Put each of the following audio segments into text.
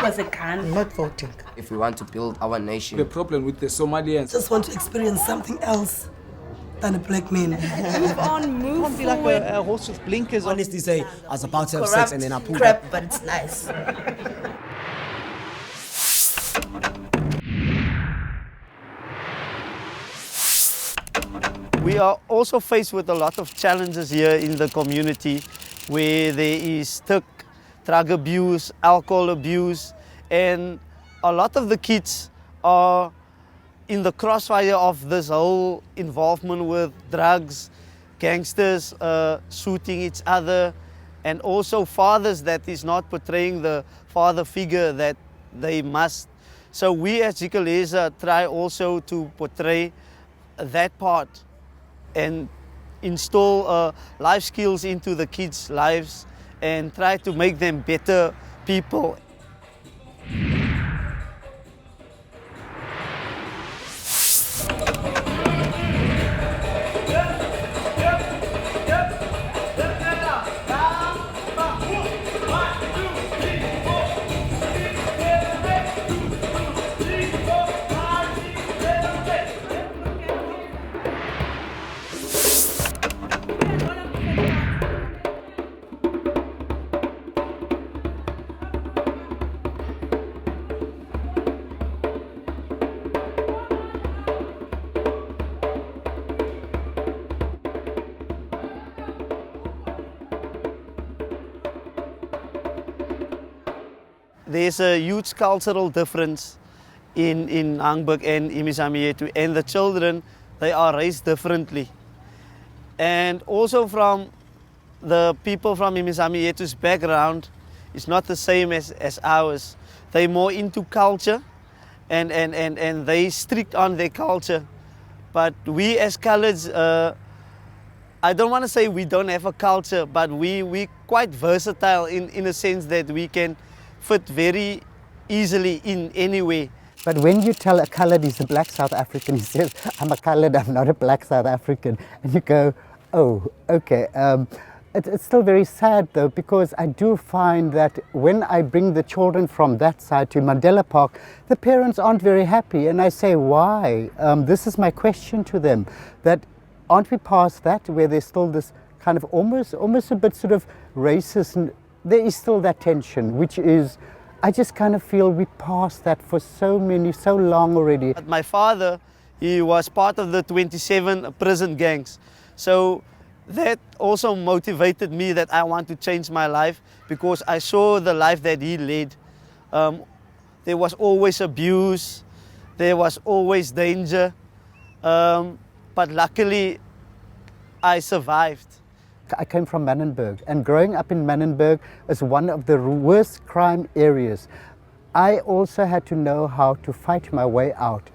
I'm not voting. If we want to build our nation. The problem with the Somalians. Just want to experience something else than a black man. Move on, move Can't be like a horse with blinkers. Honestly say, I was about to have sex and then I pulled crap, up. but it's nice. We are also faced with a lot of challenges here in the community where there is drug abuse, alcohol abuse, and a lot of the kids are in the crossfire of this whole involvement with drugs, gangsters shooting each other, and also fathers that is not portraying the father figure that they must. So we as Jikeleza try also to portray that part and install life skills into the kids' lives and try to make them better people. There's a huge cultural difference in Hout Bay and Imizamietu, and the children, they are raised differently. And also from the people from Imizamietu's background, it's not the same as ours. They're more into culture and they strict on their culture. But we as coloureds, I don't want to say we don't have a culture, but we're quite versatile in a sense that we can fit very easily in any way. But when you tell a coloured he's a black South African, he says, I'm a coloured, I'm not a black South African. And you go, oh, okay. It's still very sad though, because I do find that when I bring the children from that side to Mandela Park, the parents aren't very happy. And I say, why? This is my question to them, that aren't we past that, where there's still this kind of almost a bit sort of racist, and there is still that tension, which is, I just kind of feel we passed that for so long already. My father, he was part of the 27 prison gangs. So that also motivated me that I want to change my life, because I saw the life that he led. There was always abuse, there was always danger, but luckily I survived. I came from Manenberg, and growing up in Manenberg is one of the worst crime areas. I also had to know how to fight my way out.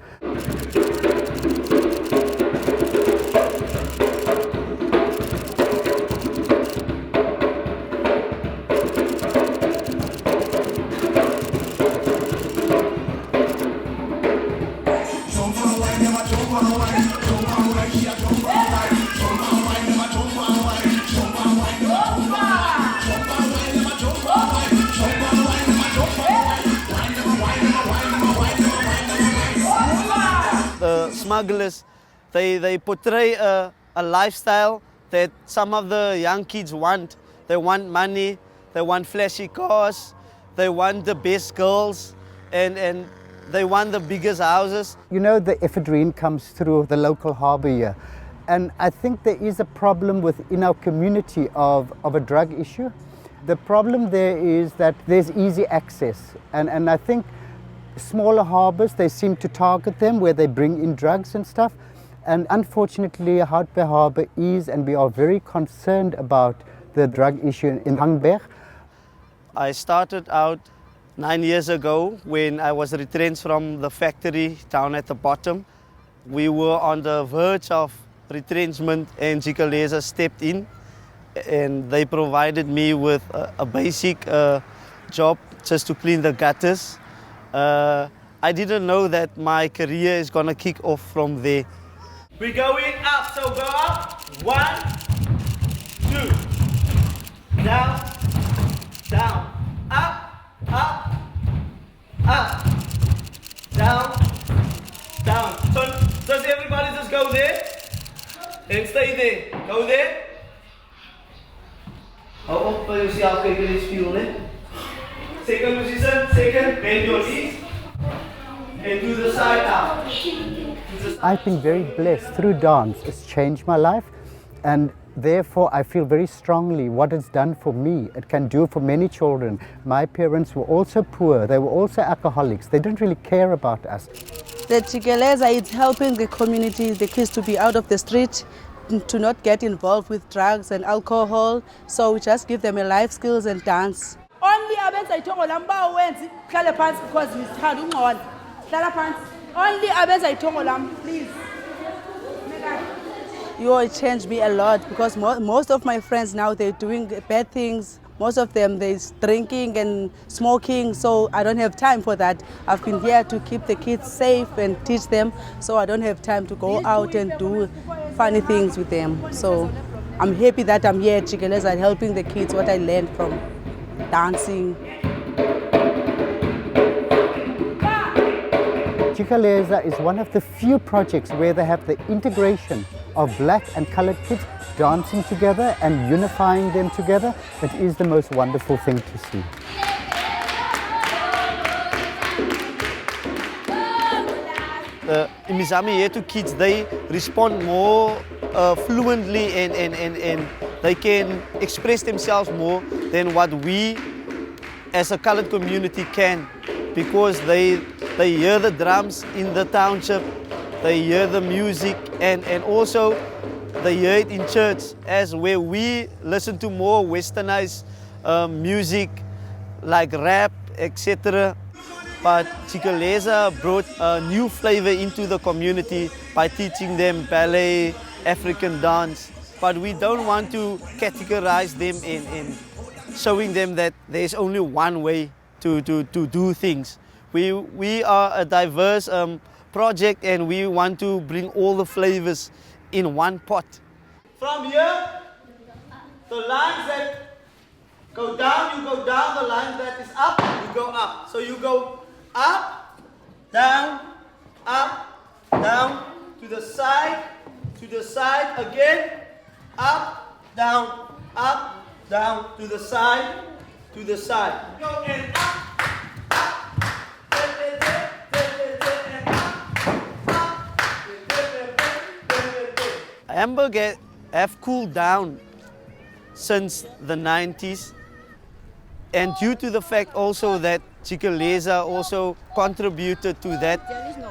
Smugglers, they portray a lifestyle that some of the young kids want. They want money, they want flashy cars, they want the best girls, and they want the biggest houses. You know, the ephedrine comes through the local harbour here, and I think there is a problem within our community of a drug issue. The problem there is that there's easy access, and I think smaller harbours, they seem to target them where they bring in drugs and stuff. And unfortunately, Hout Bay Harbour is, and we are very concerned about the drug issue in Hout Bay. I started out 9 years ago when I was retrenched from the factory down at the bottom. We were on the verge of retrenchment, and Jikeleza stepped in and they provided me with a basic job just to clean the gutters. I didn't know that my career is going to kick off from there. We're going up, so go up. 1, 2. Down, down, up, up, And stay there. Go there. Hou op by jouself kyk in die spieël, né? Second position, second, bend your knees. And do the side out. I've been very blessed through dance. It's changed my life, and therefore I feel very strongly what it's done for me. It can do for many children. My parents were also poor. They were also alcoholics. They didn't really care about us. The Jikeleza is helping the community, the kids to be out of the street, to not get involved with drugs and alcohol. So we just give them a life skills and dance. Only abenza ithongo lami bawenzi hlale phansi because ngithanda ungqondo. Hlala phansi. Only abenza ithongo lami, please. You changed me a lot because most of my friends now they're doing bad things. Most of them they're drinking and smoking, so I don't have time for that. I've been here to keep the kids safe and teach them, so I don't have time to go out and do funny things with them. So I'm happy that I'm here at Jikeleza helping the kids what I learned from dancing. Jikeleza is one of the few projects where they have the integration of black and colored kids dancing together and unifying them together. It is the most wonderful thing to see. The Imizami Yetu kids, they respond more fluently and they can express themselves more than what we as a colored community can, because they hear the drums in the township, they hear the music, and also they hear it in church, as where we listen to more westernized music like rap, etc. But Jikeleza brought a new flavor into the community by teaching them ballet, African dance. But we don't want to categorize them in showing them that there's only one way to do things. We are a diverse project, and we want to bring all the flavors in one pot. From here, the lines that go down, you go down. The line that is up, you go up. So you go up, down, to the side again, up, down, to the side, Go and up. Hamburg have cooled down since the 90s, and due to the fact also that Jikeleza also contributed to that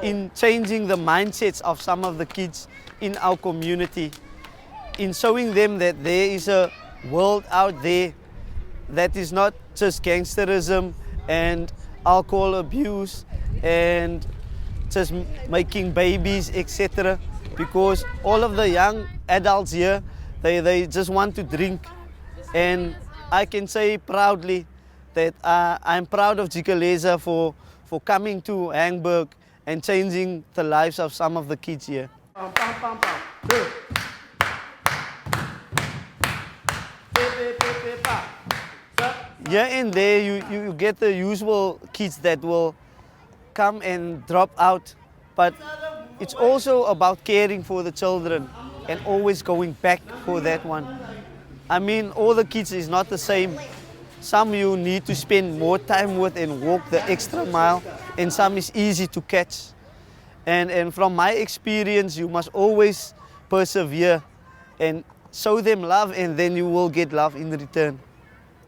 in changing the mindsets of some of the kids in our community, in showing them that there is a world out there that is not just gangsterism and alcohol abuse and just making babies, etc. Because all of the young adults here, they just want to drink. And I can say proudly that I'm proud of Jikeleza for coming to Hamburg and changing the lives of some of the kids here. Here and there you get the usual kids that will come and drop out, but it's also about caring for the children and always going back for that one. I mean, all the kids is not the same. Some you need to spend more time with and walk the extra mile, and some is easy to catch. And from my experience, you must always persevere and show them love, and then you will get love in return.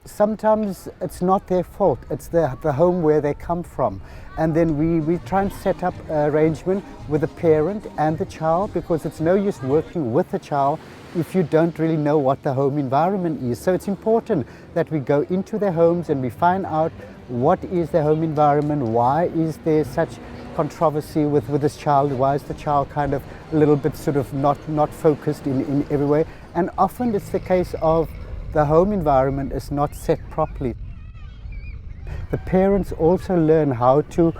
Sometimes it's not their fault, it's the home where they come from. And then we try and set up an arrangement with the parent and the child, because it's no use working with the child if you don't really know what the home environment is. So it's important that we go into their homes and we find out what is their home environment, why is there such controversy with this child, why is the child kind of a little bit sort of not focused in every way. And often it's the case of the home environment is not set properly. The parents also learn how to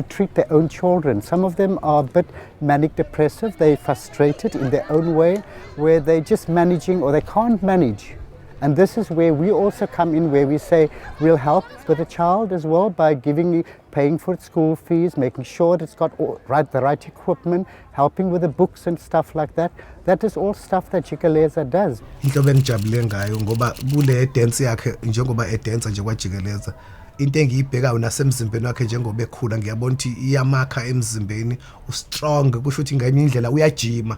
treat their own children. Some of them are a bit manic depressive, they're frustrated in their own way, where they're just managing or they can't manage And this is where we also come in, where we say we'll help with the child as well by paying for its school fees, making sure that it's got the right equipment, helping with the books and stuff like that. That is all stuff that Jikeleza does. Into bengijabule ngayo ngoba kule dance yakhe njengoba edance nje kwaJikeleza into engiyibhekayo nasemzimbeni wakhe njengoba ekhula ngiyabona ukuthi iyamakha emzimbeni ustrong kusho ukuthi ngayinye indlela uyajima.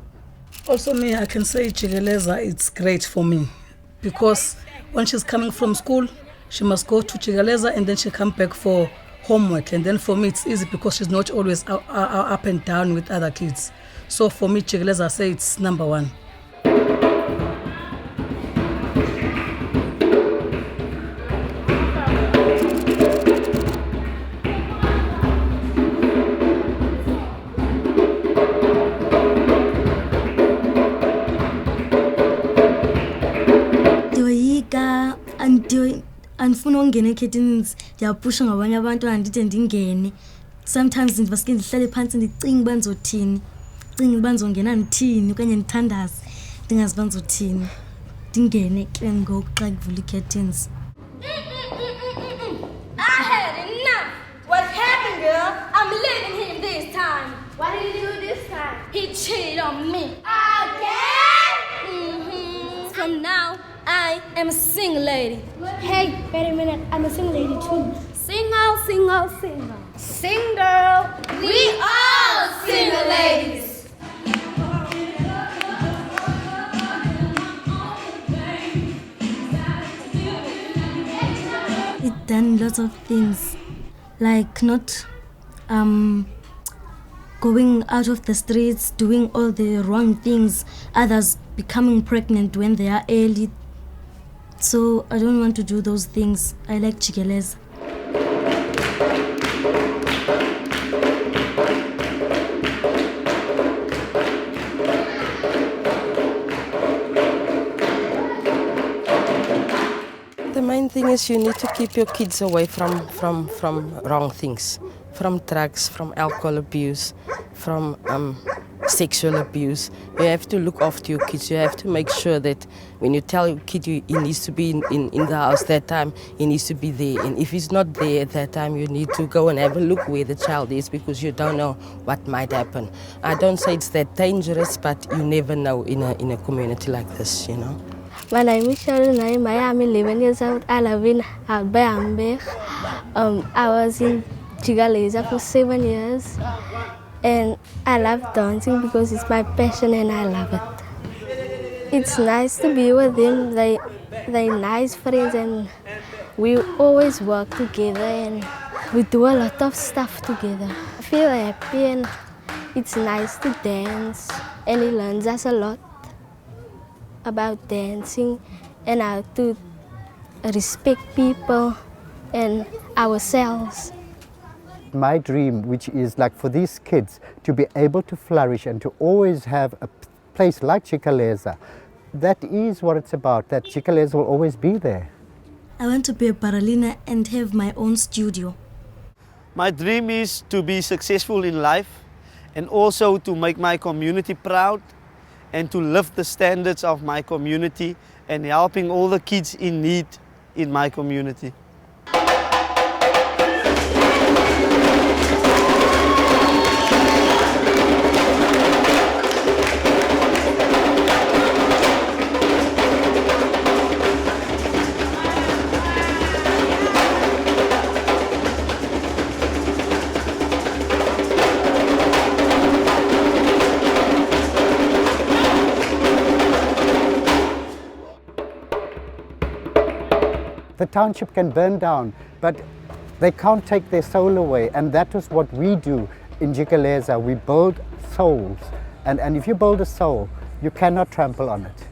Also me, I can say Jikeleza, it's great for me because when she's coming from school, she must go to Jikeleza and then she come back for homework. And then for me, it's easy because she's not always up and down with other kids. So for me, Jikeleza, I say it's number one. Andifuna ukungena ekhetini ndiyapusha ngabanye abantu andide ndingene. Sometimes ndivaske ndihlale phansi ndicinga uba ndizothini. Ndicinga uba ndizongena ndithini okanye ndithandaze ndingazi uba ndizothini. Ndingene ke ngoku xa kuvula ii-curtains. I had enough. What happened, girl? I'm leaving him this time. What did he do this time? He cheated on me. Again? From now, I am a single lady. Hey, wait a minute. I'm a single lady too. Single, single, single. Single. We all single ladies. It done lots of things, like not going out of the streets, doing all the wrong things, others becoming pregnant when they are early. So I don't want to do those things. I like Jikeleza. The main thing is you need to keep your kids away from wrong things, from drugs, from alcohol abuse, from sexual abuse. You have to look after your kids. You have to make sure that when you tell your kid he needs to be in the house that time, he needs to be there. And if he's not there at that time, you need to go and have a look where the child is because you don't know what might happen. I don't say it's that dangerous, but you never know in a community like this, you know. My name is Sharon. I'm 11 years old. I live in Hout Bay. I was in Jikeleza for 7 years. And I love dancing because it's my passion and I love it. It's nice to be with them. They're nice friends and we always work together and we do a lot of stuff together. I feel happy and it's nice to dance and he learns us a lot about dancing and how to respect people and ourselves. My dream, which is like for these kids to be able to flourish and to always have a place like Jikeleza, that is what it's about, that Jikeleza will always be there. I want to be a ballerina and have my own studio. My dream is to be successful in life and also to make my community proud and to lift the standards of my community and helping all the kids in need in my community. The township can burn down, but they can't take their soul away, and that is what we do in Jikeleza. We build souls, and if you build a soul, you cannot trample on it.